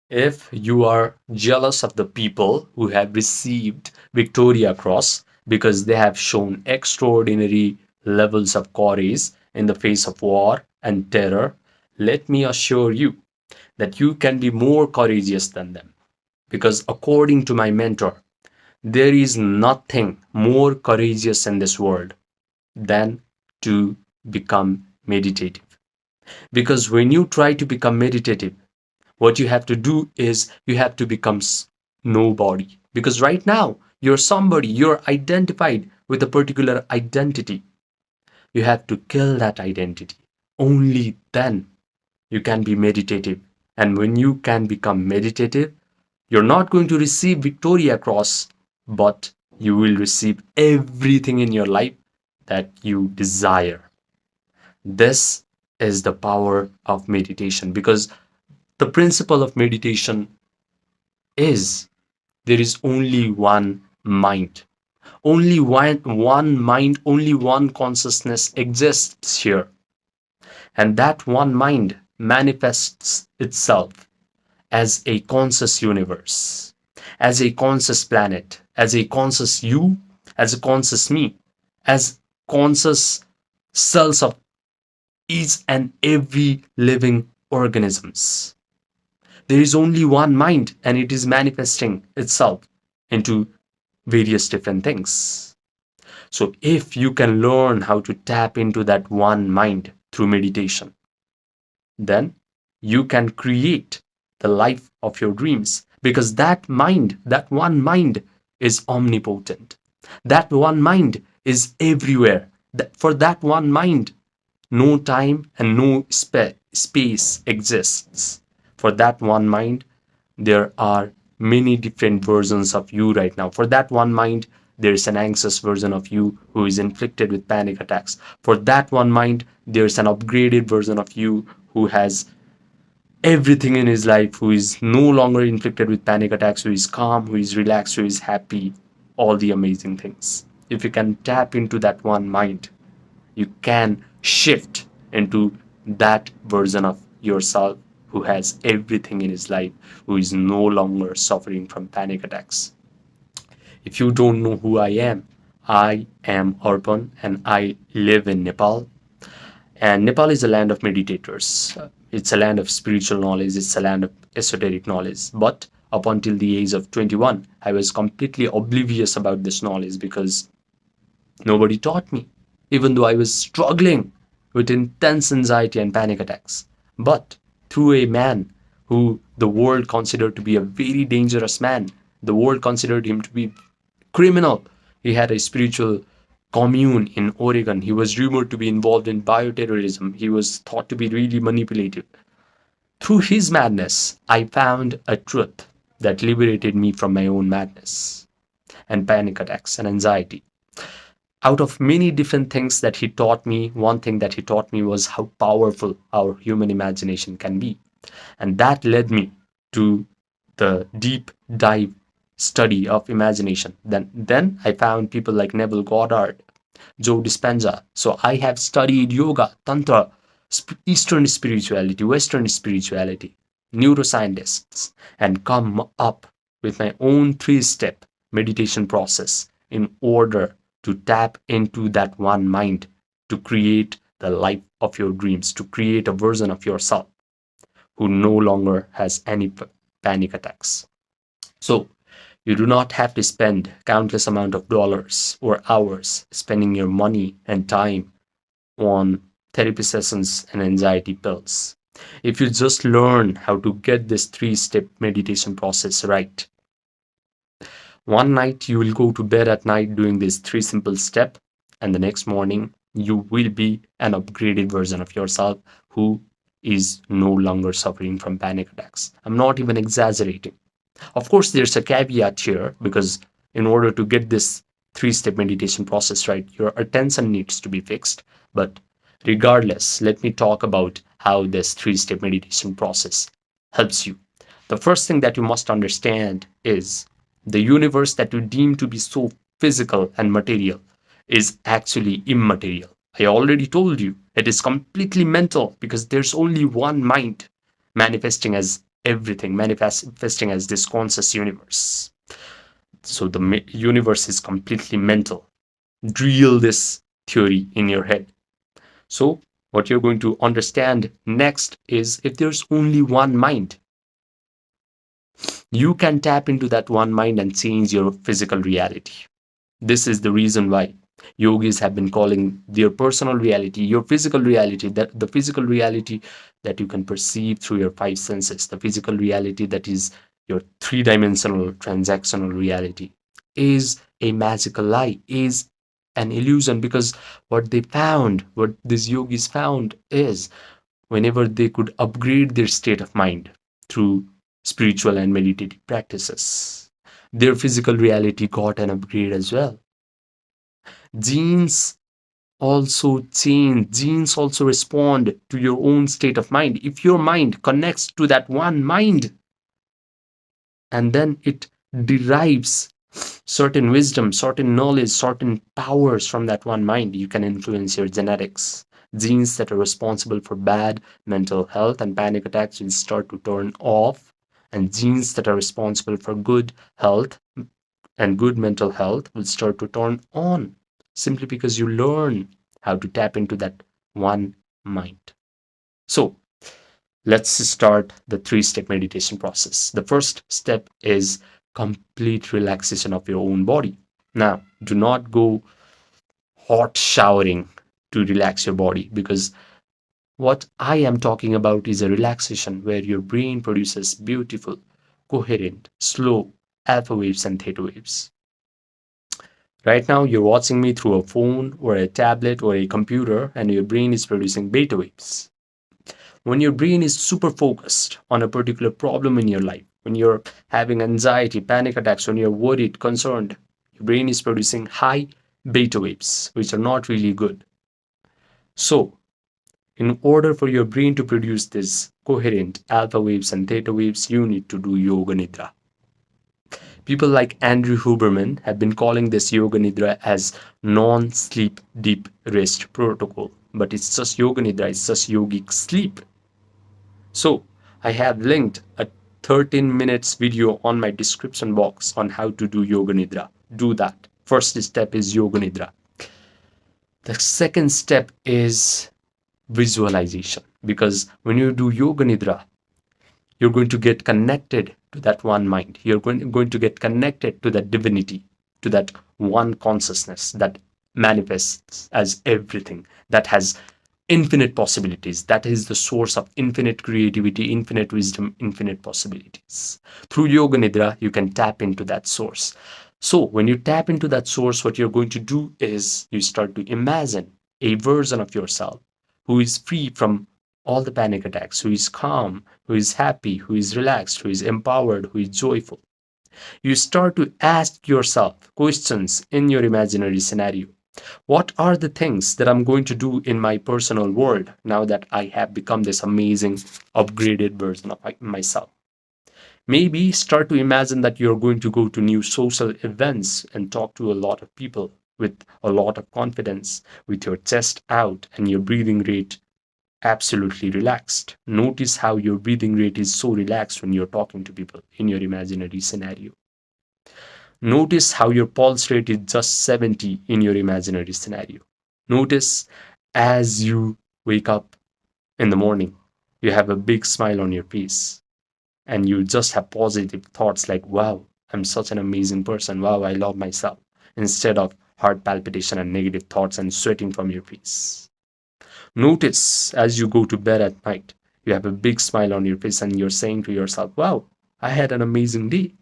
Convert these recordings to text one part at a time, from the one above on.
If you are jealous of the people who have received Victoria Cross because they have shown extraordinary levels of courage in the face of war and terror, let me assure you that you can be more courageous than them. Because according to my mentor, there is nothing more courageous in this world than to become meditative. Because when you try to become meditative, what you have to do is you have to become nobody. Because right now, you're somebody, you're identified with a particular identity. You have to kill that identity. Only then you can be meditative. And when you can become meditative, you're not going to receive Victoria Cross, but you will receive everything in your life that you desire. This is the power of meditation, because the principle of meditation is there is only one mind. Only one mind, only one consciousness exists here. And that one mind manifests itself as a conscious universe, as a conscious planet, as a conscious you, as a conscious me, as conscious cells of each and every living organisms. There is only one mind, and it is manifesting itself into various different things. So if you can learn how to tap into that one mind through meditation, then you can create the life of your dreams, because that mind, that one mind, is omnipotent. That one mind is everywhere. For that one mind, no time and no space exists. For that one mind, there are many different versions of you right now. For that one mind, there is an anxious version of you who is inflicted with panic attacks. For that one mind, there is an upgraded version of you who has everything in his life, who is no longer inflicted with panic attacks, who is calm, who is relaxed, who is happy, all the amazing things. If you can tap into that one mind, you can shift into that version of yourself who has everything in his life, who is no longer suffering from panic attacks. If you don't know who I am Arpan and I live in Nepal. And Nepal is a land of meditators. It's a land of spiritual knowledge, it's a land of esoteric knowledge. But up until the age of 21, I was completely oblivious about this knowledge because nobody taught me, even though I was struggling with intense anxiety and panic attacks. But through a man who the world considered to be a very dangerous man, the world considered him to be criminal. He had a spiritual commune in Oregon. He was rumored to be involved in bioterrorism. He was thought to be really manipulative. Through his madness, I found a truth that liberated me from my own madness and panic attacks and anxiety. Out of many different things that he taught me, one thing that he taught me was how powerful our human imagination can be. And that led me to the deep dive study of imagination. Then I found people like Neville Goddard, Joe Dispenza. So I have studied yoga, tantra, Eastern spirituality, Western spirituality, neuroscientists, and come up with my own three-step meditation process in order to tap into that one mind to create the life of your dreams, to create a version of yourself who no longer has any panic attacks. So you do not have to spend countless amount of dollars or hours spending your money and time on therapy sessions and anxiety pills. If you just learn how to get this three-step meditation process right, one night you will go to bed at night doing this three simple step, and the next morning you will be an upgraded version of yourself who is no longer suffering from panic attacks. I'm not even exaggerating. Of course, there's a caveat here because in order to get this three-step meditation process right, your attention needs to be fixed. But regardless, let me talk about how this three-step meditation process helps you. The first thing that you must understand is the universe that you deem to be so physical and material is actually immaterial. I already told you it is completely mental because there's only one mind manifesting as everything, manifesting as this conscious universe. So the universe is completely mental. Drill this theory in your head. So what you're going to understand next is, if there's only one mind, you can tap into that one mind and change your physical reality. This is the reason why yogis have been calling their personal reality, your physical reality, that the physical reality that you can perceive through your five senses, the physical reality that is your three-dimensional transactional reality, is a magical lie, is an illusion. Because what these yogis found is, whenever they could upgrade their state of mind through spiritual and meditative practices, their physical reality got an upgrade as well. Genes also change, genes also respond to your own state of mind. If your mind connects to that one mind, and then it derives certain wisdom, certain knowledge, certain powers from that one mind, you can influence your genetics. Genes that are responsible for bad mental health and panic attacks will start to turn off, and genes that are responsible for good health and good mental health will start to turn on, simply because you learn how to tap into that one mind. So let's start the three-step meditation process. The first step is complete relaxation of your own body. Now, do not go hot showering to relax your body, because what I am talking about is a relaxation where your brain produces beautiful, coherent, slow alpha waves and theta waves. Right now, you're watching me through a phone or a tablet or a computer, and your brain is producing beta waves. When your brain is super focused on a particular problem in your life, when you're having anxiety, panic attacks, when you're worried, concerned, your brain is producing high beta waves, which are not really good. So, in order for your brain to produce these coherent alpha waves and theta waves, you need to do yoga nidra. People like Andrew Huberman have been calling this yoga nidra as non-sleep deep rest protocol, but it's just yoga nidra, it's just yogic sleep. So I have linked a 13 minutes video on my description box on how to do yoga nidra. Do that. First step is yoga nidra. The second step is visualization, because when you do yoga nidra, you're going to get connected to that one mind. You're going to get connected to that divinity, to that one consciousness that manifests as everything, that has infinite possibilities, that is the source of infinite creativity, infinite wisdom, infinite possibilities. Through yoga nidra, you can tap into that source. So when you tap into that source, what you're going to do is you start to imagine a version of yourself who is free from all the panic attacks, who is calm, who is happy, who is relaxed, who is empowered, who is joyful. You start to ask yourself questions in your imaginary scenario. What are the things that I'm going to do in my personal world now that I have become this amazing, upgraded version of myself? Maybe start to imagine that you're going to go to new social events and talk to a lot of people with a lot of confidence, with your chest out and your breathing rate absolutely relaxed. Notice how your breathing rate is so relaxed when you're talking to people in your imaginary scenario. Notice how your pulse rate is just 70 in your imaginary scenario. Notice as you wake up in the morning, you have a big smile on your face and you just have positive thoughts like, wow, I'm such an amazing person. Wow, I love myself. Instead of heart palpitation and negative thoughts and sweating from your face. Notice as you go to bed at night, you have a big smile on your face and you're saying to yourself, wow, I had an amazing day.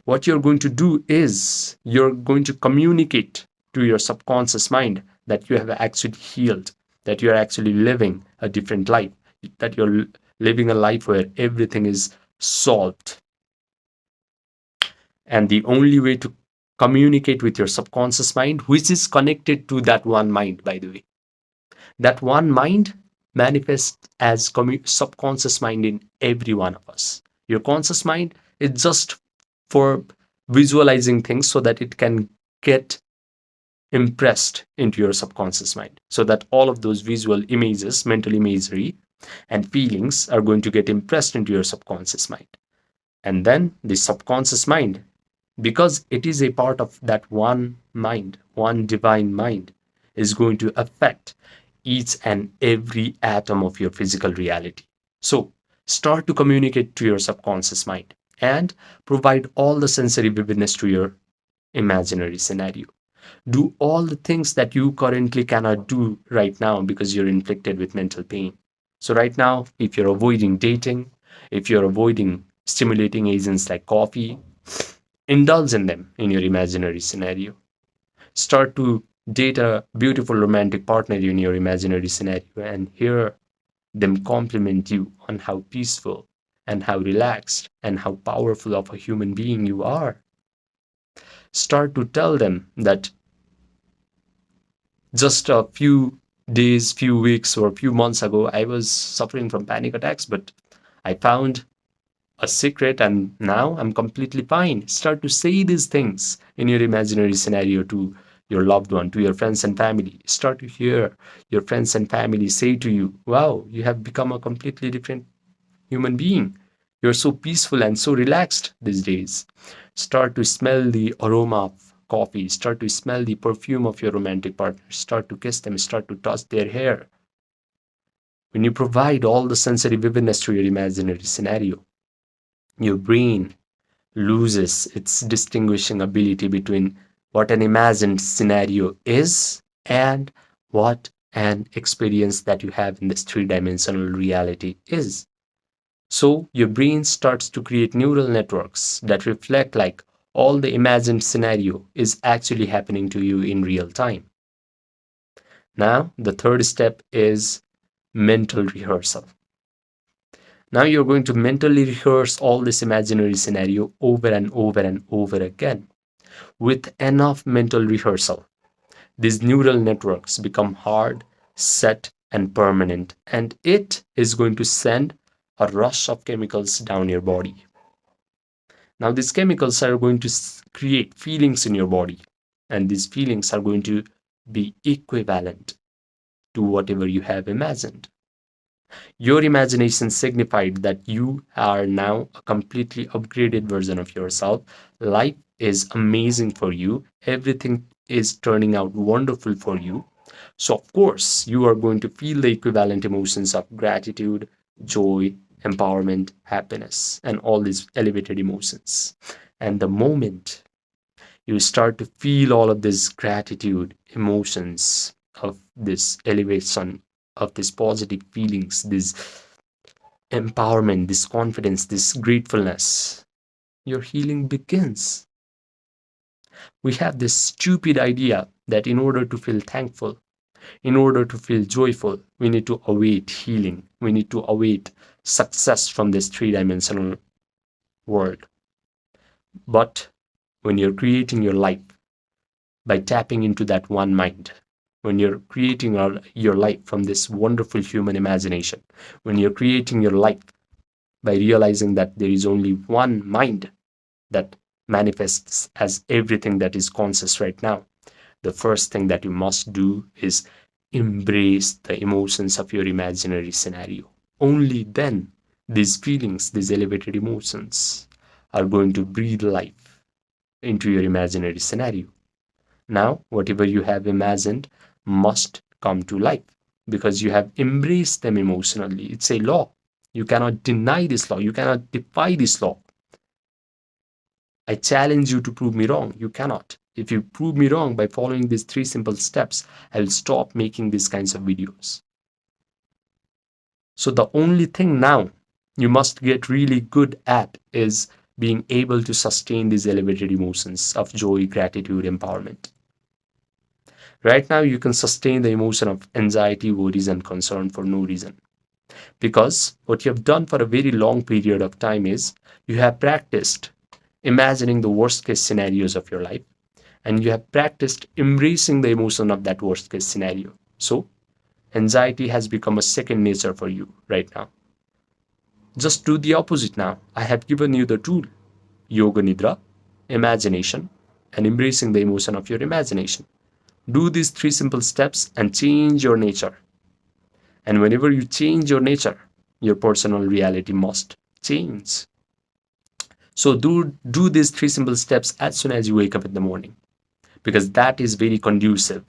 What you're going to do is you're going to communicate to your subconscious mind that you have actually healed, that you're actually living a different life, that you're living a life where everything is solved. And the only way to communicate with your subconscious mind, which is connected to that one mind, by the way, that one mind manifests as subconscious mind in every one of us. Your conscious mind is just for visualizing things so that it can get impressed into your subconscious mind, so that all of those visual images, mental imagery, and feelings are going to get impressed into your subconscious mind. And then the subconscious mind, because it is a part of that one mind, one divine mind, is going to affect each and every atom of your physical reality. So start to communicate to your subconscious mind and provide all the sensory vividness to your imaginary scenario. Do all the things that you currently cannot do right now because you're inflicted with mental pain. So, right now, if you're avoiding dating, if you're avoiding stimulating agents like coffee, indulge in them in your imaginary scenario. Start to date a beautiful romantic partner in your imaginary scenario and hear them compliment you on how peaceful and how relaxed and how powerful of a human being you are. Start to tell them that just a few days, few weeks, or a few months ago, I was suffering from panic attacks, but I found a secret and now I'm completely fine. Start to say these things in your imaginary scenario to your loved one, to your friends and family. Start to hear your friends and family say to you, wow, you have become a completely different human being. You're so peaceful and so relaxed these days. Start to smell the aroma of coffee. Start to smell the perfume of your romantic partner. Start to kiss them. Start to touch their hair. When you provide all the sensory vividness to your imaginary scenario, your brain loses its distinguishing ability between what an imagined scenario is and what an experience that you have in this three-dimensional reality is. So your brain starts to create neural networks that reflect like all the imagined scenario is actually happening to you in real time. Now, the third step is mental rehearsal. Now you're going to mentally rehearse all this imaginary scenario over and over and over again. With enough mental rehearsal, these neural networks become hard, set, and permanent, and it is going to send a rush of chemicals down your body. Now, these chemicals are going to create feelings in your body, and these feelings are going to be equivalent to whatever you have imagined. Your imagination signified that you are now a completely upgraded version of yourself. Life is amazing for you, everything is turning out wonderful for you. So, of course, you are going to feel the equivalent emotions of gratitude, joy, empowerment, happiness, and all these elevated emotions. And the moment you start to feel all of this gratitude, emotions of this elevation, of these positive feelings, this empowerment, this confidence, this gratefulness, your healing begins. We have this stupid idea that in order to feel thankful, in order to feel joyful, we need to await healing. We need to await success from this three-dimensional world. But when you're creating your life by tapping into that one mind, when you're creating your life from this wonderful human imagination, when you're creating your life by realizing that there is only one mind that manifests as everything that is conscious right now, the first thing that you must do is embrace the emotions of your imaginary scenario. Only then these feelings, these elevated emotions, are going to breathe life into your imaginary scenario. Now, whatever you have imagined must come to life because you have embraced them emotionally. It's a law. You cannot deny this law. You cannot defy this law. I challenge you to prove me wrong. You cannot. If you prove me wrong by following these three simple steps, I will stop making these kinds of videos. So the only thing now you must get really good at is being able to sustain these elevated emotions of joy, gratitude, empowerment. Right now, you can sustain the emotion of anxiety, worries, and concern for no reason. Because what you have done for a very long period of time is you have practiced imagining the worst case scenarios of your life and you have practiced embracing the emotion of that worst case scenario. So, anxiety has become a second nature for you right now. Just do the opposite now. I have given you the tool yoga nidra, imagination, and embracing the emotion of your imagination. Do these three simple steps and change your nature. And whenever you change your nature, your personal reality must change. So do these three simple steps as soon as you wake up in the morning, because that is very conducive.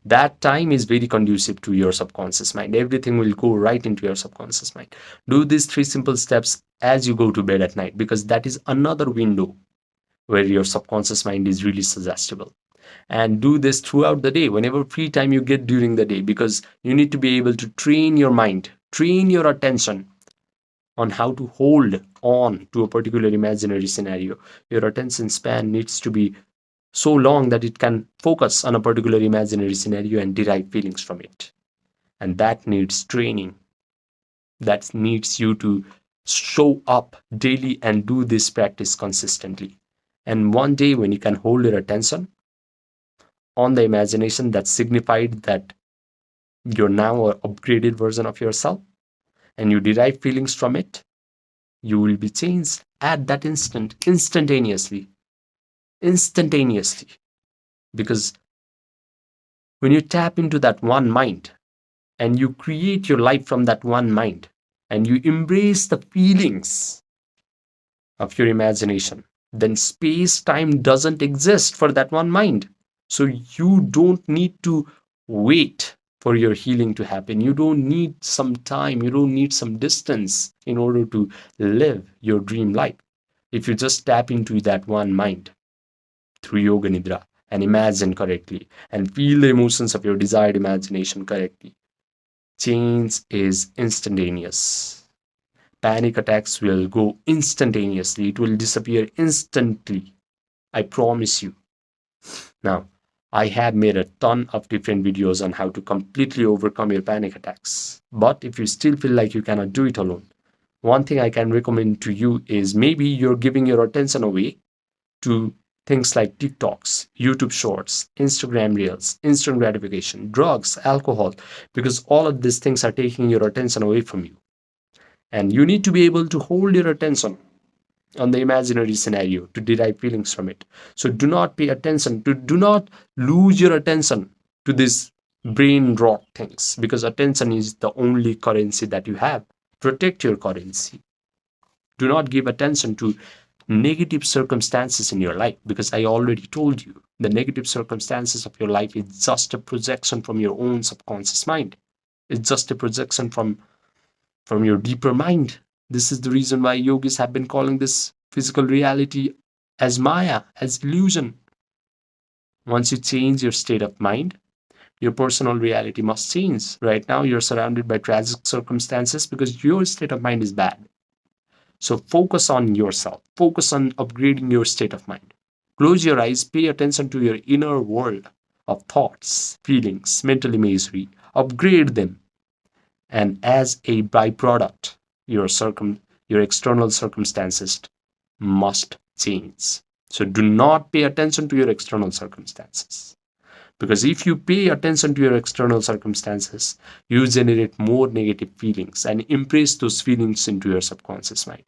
That time is very conducive to your subconscious mind. Everything will go right into your subconscious mind. Do these three simple steps as you go to bed at night, because that is another window where your subconscious mind is really suggestible. And do this throughout the day, whenever free time you get during the day, because you need to be able to train your mind, train your attention on how to hold on to a particular imaginary scenario. Your attention span needs to be so long that it can focus on a particular imaginary scenario and derive feelings from it. And that needs training. That needs you to show up daily and do this practice consistently. And one day when you can hold your attention on the imagination, that signified that you're now an upgraded version of yourself and you derive feelings from it, you will be changed at that instant, instantaneously. Because when you tap into that one mind and you create your life from that one mind and you embrace the feelings of your imagination, then space time doesn't exist for that one mind. So you don't need to wait for your healing to happen. You don't need some time, you don't need some distance in order to live your dream life. If you just tap into that one mind through yoga nidra and imagine correctly and feel the emotions of your desired imagination correctly, change is instantaneous. Panic attacks will go instantaneously. It will disappear instantly. I promise you. Now, I have made a ton of different videos on how to completely overcome your panic attacks. But if you still feel like you cannot do it alone, one thing I can recommend to you is maybe you're giving your attention away to things like TikToks, YouTube Shorts, Instagram Reels, instant gratification, drugs, alcohol, because all of these things are taking your attention away from you. And you need to be able to hold your attention on the imaginary scenario to derive feelings from it. So do not pay attention, do not lose your attention to these brain rot things, because attention is the only currency that you have. Protect your currency. Do not give attention to negative circumstances in your life, because I already told you the negative circumstances of your life is just a projection from your own subconscious mind. It's just a projection from your deeper mind. This is the reason why yogis have been calling this physical reality as Maya, as illusion. Once you change your state of mind, your personal reality must change. Right now, you're surrounded by tragic circumstances because your state of mind is bad. So focus on yourself. Focus on upgrading your state of mind. Close your eyes, pay attention to your inner world of thoughts, feelings, mental imagery. Upgrade them. And as a byproduct, your external circumstances must change. So do not pay attention to your external circumstances. Because if you pay attention to your external circumstances, you generate more negative feelings and impress those feelings into your subconscious mind.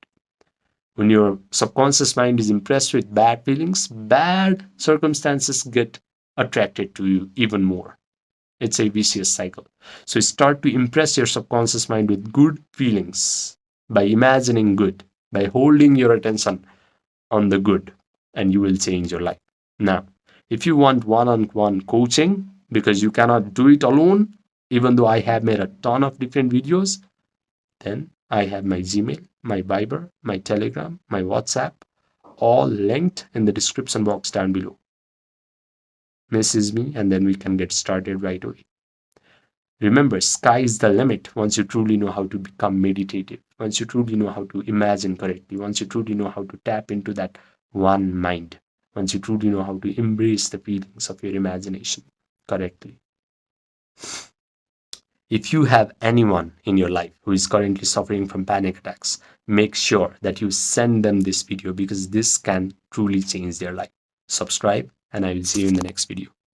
When your subconscious mind is impressed with bad feelings, bad circumstances get attracted to you even more. It's a vicious cycle. So start to impress your subconscious mind with good feelings by imagining good, by holding your attention on the good, and you will change your life. Now, if you want one-on-one coaching, because you cannot do it alone, even though I have made a ton of different videos, then I have my Gmail, my Viber, my Telegram, my WhatsApp, all linked in the description box down below. Message me and then we can get started right away. Remember, sky is the limit once you truly know how to become meditative, once you truly know how to imagine correctly, once you truly know how to tap into that one mind, once you truly know how to embrace the feelings of your imagination correctly. If you have anyone in your life who is currently suffering from panic attacks, make sure that you send them this video, because this can truly change their life. Subscribe, and I will see you in the next video.